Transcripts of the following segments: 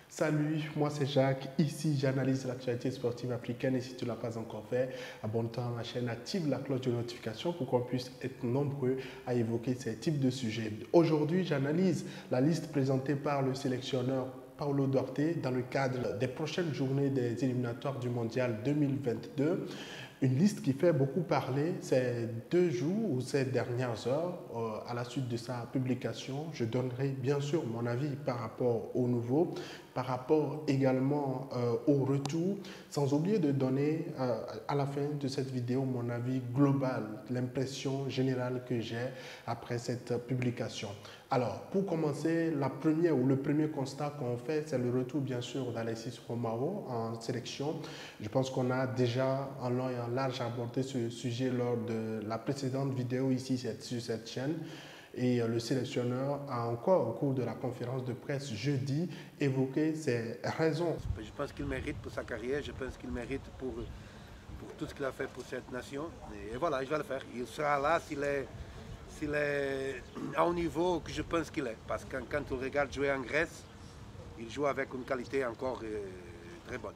Salut, moi c'est Jacques, ici j'analyse l'actualité sportive africaine et si tu ne l'as pas encore fait, abonne-toi à ma chaîne, active la cloche de notification pour qu'on puisse être nombreux à évoquer ces types de sujets. Aujourd'hui, j'analyse la liste présentée par le sélectionneur Paulo Duarte dans le cadre des prochaines journées des éliminatoires du Mondial 2022. Une liste qui fait beaucoup parler ces 2 jours ou ces dernières heures. À la suite de sa publication, je donnerai bien sûr mon avis par rapport au nouveau, par rapport également au retour, sans oublier de donner à la fin de cette vidéo mon avis global, l'impression générale que j'ai après cette publication. Alors, pour commencer, le premier constat qu'on fait, c'est le retour bien sûr d'Alexis Romao en sélection. Je pense qu'on a déjà en long et en large abordé ce sujet lors de la précédente vidéo ici sur cette chaîne. Et le sélectionneur a encore, au cours de la conférence de presse jeudi, évoqué ses raisons. Je pense qu'il mérite pour sa carrière, je pense qu'il mérite pour tout ce qu'il a fait pour cette nation. Et voilà, je vais le faire. Il sera là s'il est à un niveau que je pense qu'il est. Parce que quand on regarde jouer en Grèce, il joue avec une qualité encore très bonne.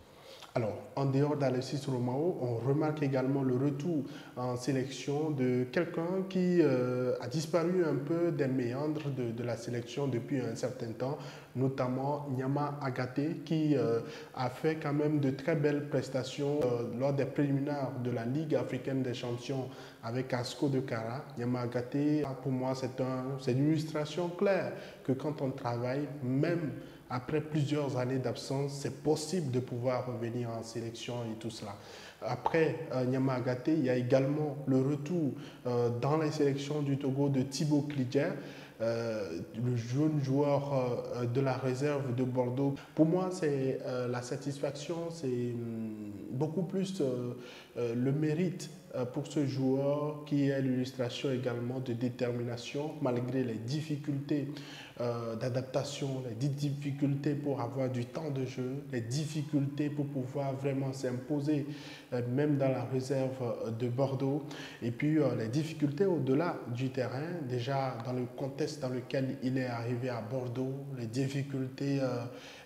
Alors, en dehors d'Alexis Romao, on remarque également le retour en sélection de quelqu'un qui a disparu un peu des méandres de la sélection depuis un certain temps, notamment Nyama Agaté, qui a fait quand même de très belles prestations lors des préliminaires de la Ligue africaine des champions avec Asco de Kara. Nyama Agaté, pour moi, c'est une illustration claire que quand on travaille, même après plusieurs années d'absence, c'est possible de pouvoir revenir en sélection et tout cela. Après Nyama Agaté, il y a également le retour dans les sélections du Togo de Thibaut Klidjer, le jeune joueur de la réserve de Bordeaux. Pour moi, c'est la satisfaction, c'est beaucoup plus le mérite pour ce joueur qui est l'illustration également de détermination malgré les difficultés d'adaptation, les difficultés pour avoir du temps de jeu, les difficultés pour pouvoir vraiment s'imposer même dans la réserve de Bordeaux et puis les difficultés au-delà du terrain, déjà dans le contexte dans lequel il est arrivé à Bordeaux, les difficultés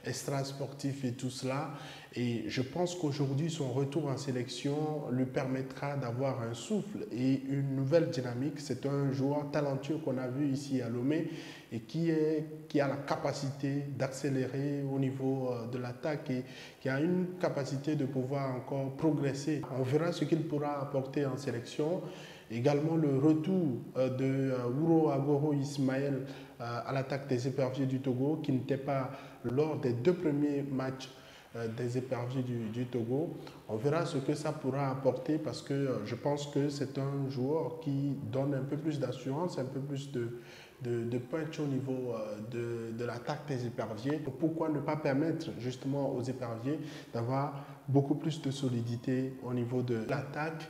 extra-sportives et tout cela. Et je pense qu'aujourd'hui, son retour en sélection lui permettra d'avoir un souffle et une nouvelle dynamique. C'est un joueur talentueux qu'on a vu ici à Lomé et qui a la capacité d'accélérer au niveau de l'attaque et qui a une capacité de pouvoir encore progresser. On verra ce qu'il pourra apporter en sélection. Également le retour de Wuro Agoro Ismaël à l'attaque des éperviers du Togo, qui n'était pas lors des 2 premiers matchs des éperviers du Togo. On verra ce que ça pourra apporter parce que je pense que c'est un joueur qui donne un peu plus d'assurance, un peu plus de punch au niveau de l'attaque des éperviers. Pourquoi ne pas permettre justement aux éperviers d'avoir beaucoup plus de solidité au niveau de l'attaque?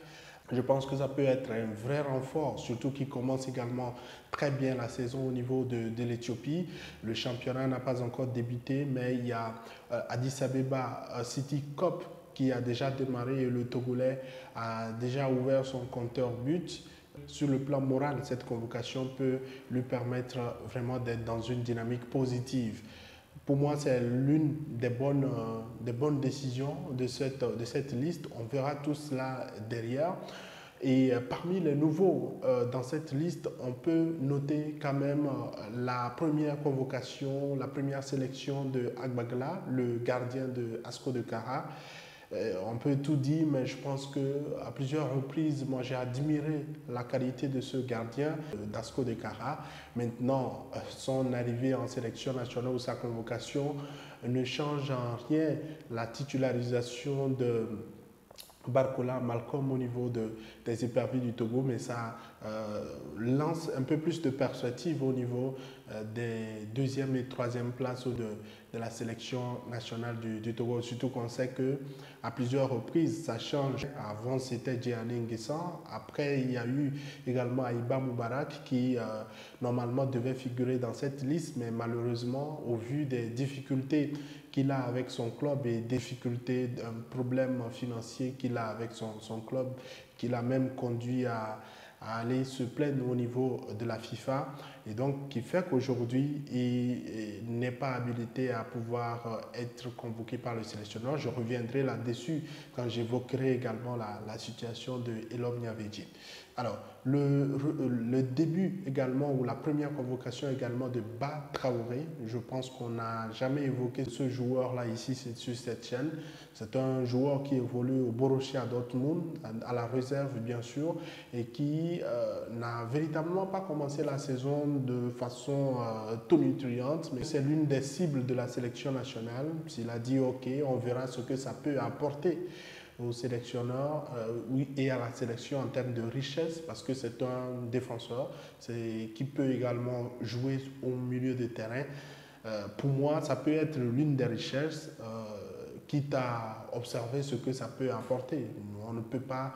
Je pense que ça peut être un vrai renfort, surtout qu'il commence également très bien la saison au niveau de l'Éthiopie. Le championnat n'a pas encore débuté, mais il y a Addis Abeba City Cup qui a déjà démarré et le Togolais a déjà ouvert son compteur but. Sur le plan moral, cette convocation peut lui permettre vraiment d'être dans une dynamique positive. Pour moi, c'est l'une des bonnes décisions de cette liste. On verra tout cela derrière. Et parmi les nouveaux dans cette liste, on peut noter quand même la première convocation, la première sélection de Agbagla, le gardien de Asco de Kara. On peut tout dire, mais je pense qu'à plusieurs reprises, moi j'ai admiré la qualité de ce gardien d'Asco de Kara. Maintenant, son arrivée en sélection nationale ou sa convocation ne change en rien la titularisation de Barcola Malcolm au niveau des éperviers du Togo, mais ça lance un peu plus de perspectives au niveau des 2e et 3e places de la sélection nationale du Togo. Surtout qu'on sait qu'à plusieurs reprises, ça change. Avant, c'était Djihani Nguessan. Après, il y a eu également Aïba Moubarak qui normalement devait figurer dans cette liste, mais malheureusement, au vu des difficultés qu'il a avec son club et difficultés, un problème financier qu'il a avec son club, qui l'a même conduit à à aller se plaindre au niveau de la FIFA et donc qui fait qu'aujourd'hui il n'est pas habilité à pouvoir être convoqué par le sélectionneur. Je reviendrai là-dessus quand j'évoquerai également la situation de Elom Nyavedi. Alors, le début également, ou la première convocation également de Ba Traoré, je pense qu'on n'a jamais évoqué ce joueur-là ici sur cette chaîne. C'est un joueur qui évolue au Borussia Dortmund, à la réserve bien sûr, et qui n'a véritablement pas commencé la saison de façon tonitruante, mais c'est l'une des cibles de la sélection nationale. S'il a dit OK, on verra ce que ça peut apporter au sélectionneur et à la sélection en termes de richesse parce que c'est un défenseur qui peut également jouer au milieu de terrain. Pour moi, ça peut être l'une des richesses, quitte à observer ce que ça peut apporter. On ne peut pas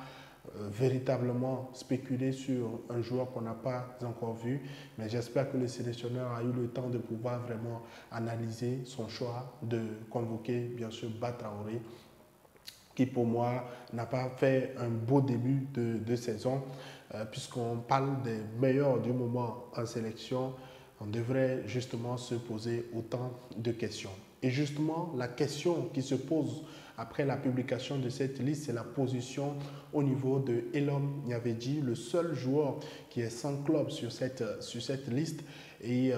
véritablement spéculer sur un joueur qu'on n'a pas encore vu, mais j'espère que le sélectionneur a eu le temps de pouvoir vraiment analyser son choix de convoquer bien sûr Ba Traoré, qui pour moi n'a pas fait un beau début de saison, puisqu'on parle des meilleurs du moment en sélection, on devrait justement se poser autant de questions. Et justement, la question qui se pose après la publication de cette liste, c'est la position au niveau de Elom Nyavedi, le seul joueur qui est sans club sur cette liste et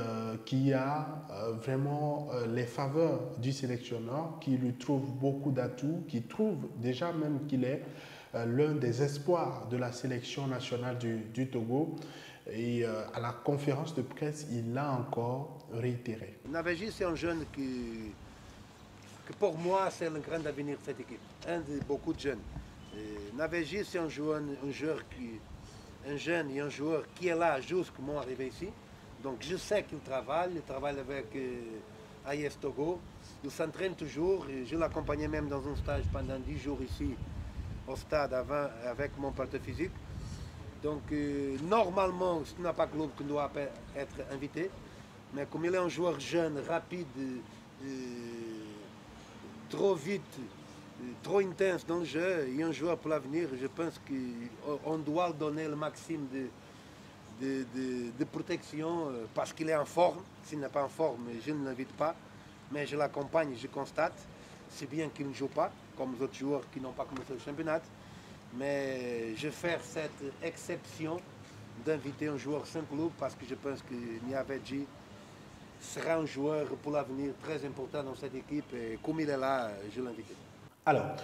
qui a vraiment les faveurs du sélectionneur, qui lui trouve beaucoup d'atouts, qui trouve déjà même qu'il est l'un des espoirs de la sélection nationale du Togo. Et à la conférence de presse, il l'a encore réitéré. Nyavedi, c'est un jeune que pour moi, c'est le grand avenir de cette équipe. Un de beaucoup de jeunes. Nyavedi, c'est un jeune et un joueur qui est là jusqu'à arriver ici. Donc je sais qu'il travaille avec AS Togo. Il s'entraîne toujours. Je l'accompagnais même dans un stage pendant 10 jours ici au stade avec mon partenaire physique. Donc normalement, ce n'est pas le club qui doit être invité. Mais comme il est un joueur jeune, rapide, trop vite, trop intense dans le jeu, et un joueur pour l'avenir, je pense qu'on doit donner le maximum de protection parce qu'il est en forme. S'il n'est pas en forme, je ne l'invite pas. Mais je l'accompagne, je constate. C'est bien qu'il ne joue pas, comme les autres joueurs qui n'ont pas commencé le championnat. Mais je vais faire cette exception d'inviter un joueur sans club parce que je pense que Nyavedi sera un joueur pour l'avenir très important dans cette équipe. Et comme il est là, je l'invite. Alors,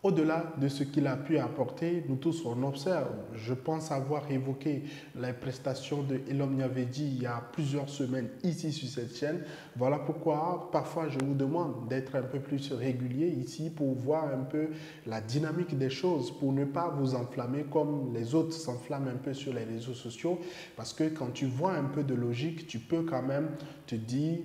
au-delà de ce qu'il a pu apporter, nous tous on observe. Je pense avoir évoqué les prestations de Elom Nyavedi il y a plusieurs semaines ici sur cette chaîne. Voilà pourquoi parfois je vous demande d'être un peu plus régulier ici pour voir un peu la dynamique des choses, pour ne pas vous enflammer comme les autres s'enflamment un peu sur les réseaux sociaux. Parce que quand tu vois un peu de logique, tu peux quand même te dire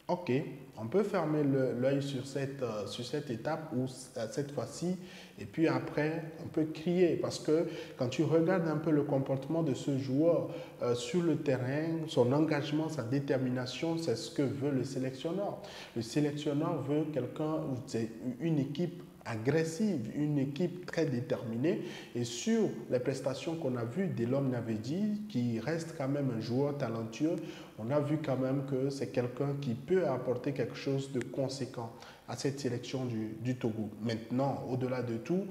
OK, on peut fermer l'œil sur cette étape ou cette fois-ci et puis après on peut crier parce que quand tu regardes un peu le comportement de ce joueur sur le terrain, son engagement, sa détermination, c'est ce que veut le sélectionneur. Le sélectionneur veut quelqu'un, c'est une équipe agressive, une équipe très déterminée et sur les prestations qu'on a vues d'Elom Nyavedi qui reste quand même un joueur talentueux, on a vu quand même que c'est quelqu'un qui peut apporter quelque chose de conséquent à cette sélection du Togo. Maintenant, au-delà de tout,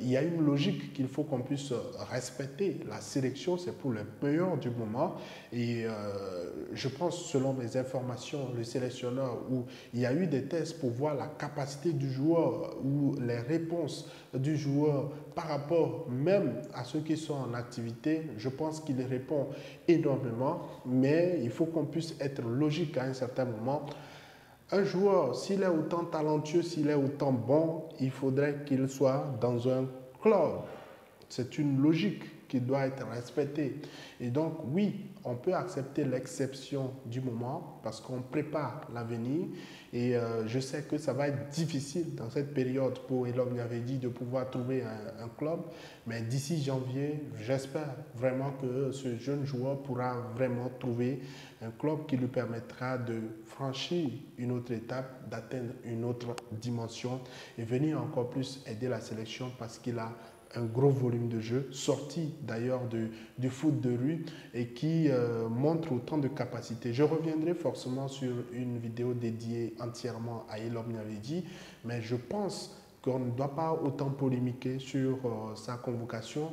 il y a une logique qu'il faut qu'on puisse respecter. La sélection, c'est pour les meilleurs du moment. Et je pense, selon mes informations, le sélectionneur, où il y a eu des tests pour voir la capacité du joueur ou les réponses du joueur par rapport même à ceux qui sont en activité, je pense qu'il répond énormément. Mais il faut qu'on puisse être logique à un certain moment. Un joueur, s'il est autant talentueux, s'il est autant bon, il faudrait qu'il soit dans un club. C'est une logique qui doit être respectée. Et donc, oui, on peut accepter l'exception du moment parce qu'on prépare l'avenir. Et je sais que ça va être difficile dans cette période pour Elom Nyavedi de pouvoir trouver un club. Mais d'ici janvier, j'espère vraiment que ce jeune joueur pourra vraiment trouver un club qui lui permettra de franchir une autre étape, d'atteindre une autre dimension et venir encore plus aider la sélection parce qu'il a un gros volume de jeu, sorti d'ailleurs du foot de rue et qui montre autant de capacités. Je reviendrai forcément sur une vidéo dédiée entièrement à Elom Nyavedi, mais je pense qu'on ne doit pas autant polémiquer sur sa convocation.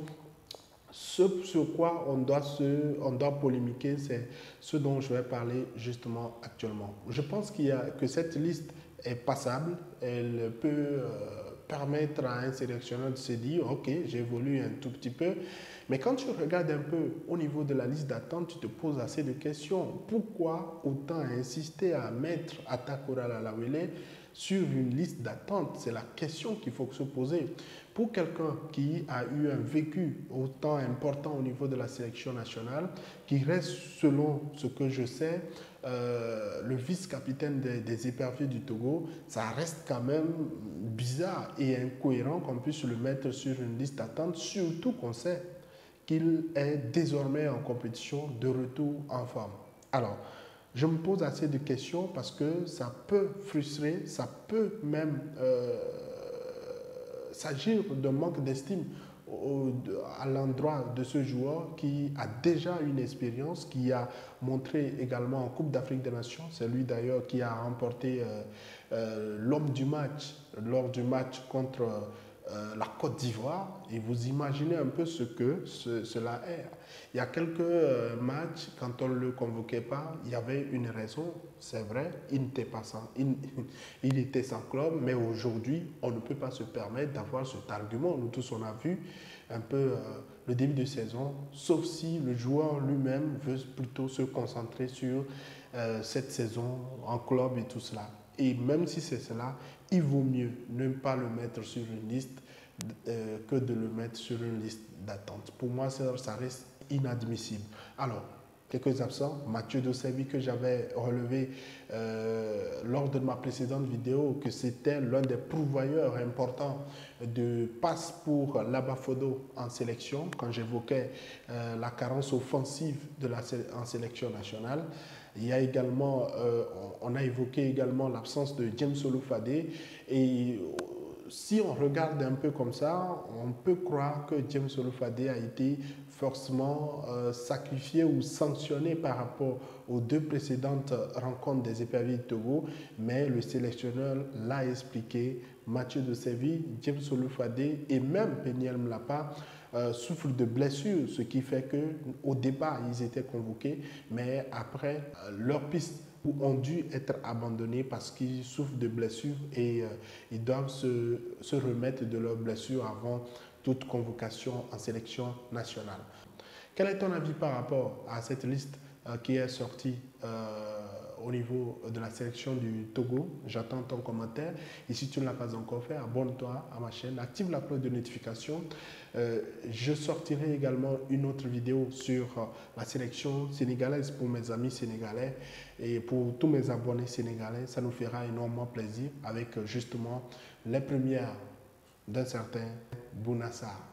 Ce sur quoi on doit polémiquer, c'est ce dont je vais parler justement actuellement. Je pense que cette liste est passable, elle peut permettre à un sélectionneur de se dire « Ok, j'évolue un tout petit peu ». Mais quand tu regardes un peu au niveau de la liste d'attente, tu te poses assez de questions. Pourquoi autant insister à mettre Atakora Lalawele sur une liste d'attente? C'est la question qu'il faut se poser. Pour quelqu'un qui a eu un vécu autant important au niveau de la sélection nationale, qui reste, selon ce que je sais, le vice-capitaine des éperviers du Togo, ça reste quand même bizarre et incohérent qu'on puisse le mettre sur une liste d'attente, surtout qu'on sait qu'il est désormais en compétition, de retour en forme. Alors, je me pose assez de questions parce que ça peut frustrer, ça peut même s'agir d'un manque d'estime à l'endroit de ce joueur qui a déjà une expérience, qui a montré également en Coupe d'Afrique des Nations. C'est lui d'ailleurs qui a remporté l'homme du match lors du match contre la Côte d'Ivoire. Et vous imaginez un peu ce que cela est. Il y a quelques matchs, quand on ne le convoquait pas, il y avait une raison, c'est vrai, il était sans club, mais aujourd'hui, on ne peut pas se permettre d'avoir cet argument. Nous tous, on a vu un peu le début de saison, sauf si le joueur lui-même veut plutôt se concentrer sur cette saison en club et tout cela. Et même si c'est cela, il vaut mieux ne pas le mettre sur une liste que de le mettre sur une liste d'attente. Pour moi, ça reste inadmissible. Alors, quelques absents. Mathieu Dosevi, que j'avais relevé lors de ma précédente vidéo, que c'était l'un des pourvoyeurs importants de passes pour Labafodo en sélection, quand j'évoquais la carence offensive en sélection nationale. Il y a également, on a évoqué également l'absence de James Olufade. Et si on regarde un peu comme ça, on peut croire que James Olufade a été forcément sacrifié ou sanctionné par rapport aux deux précédentes rencontres des éperviers de Togo, mais le sélectionneur l'a expliqué. Mathieu Dosevi, James Olufade et même Peniel Mlapa souffrent de blessures, ce qui fait qu'au départ, ils étaient convoqués, mais après, leurs pistes ont dû être abandonnés parce qu'ils souffrent de blessures et ils doivent se remettre de leurs blessures avant toute convocation en sélection nationale. Quel est ton avis par rapport à cette liste qui est sortie au niveau de la sélection du Togo? J'attends ton commentaire. Et si tu ne l'as pas encore fait, abonne-toi à ma chaîne, active la cloche de notification. Je sortirai également une autre vidéo sur la sélection sénégalaise pour mes amis sénégalais et pour tous mes abonnés sénégalais. Ça nous fera énormément plaisir avec justement les premières d'un certain Bouna Sarr.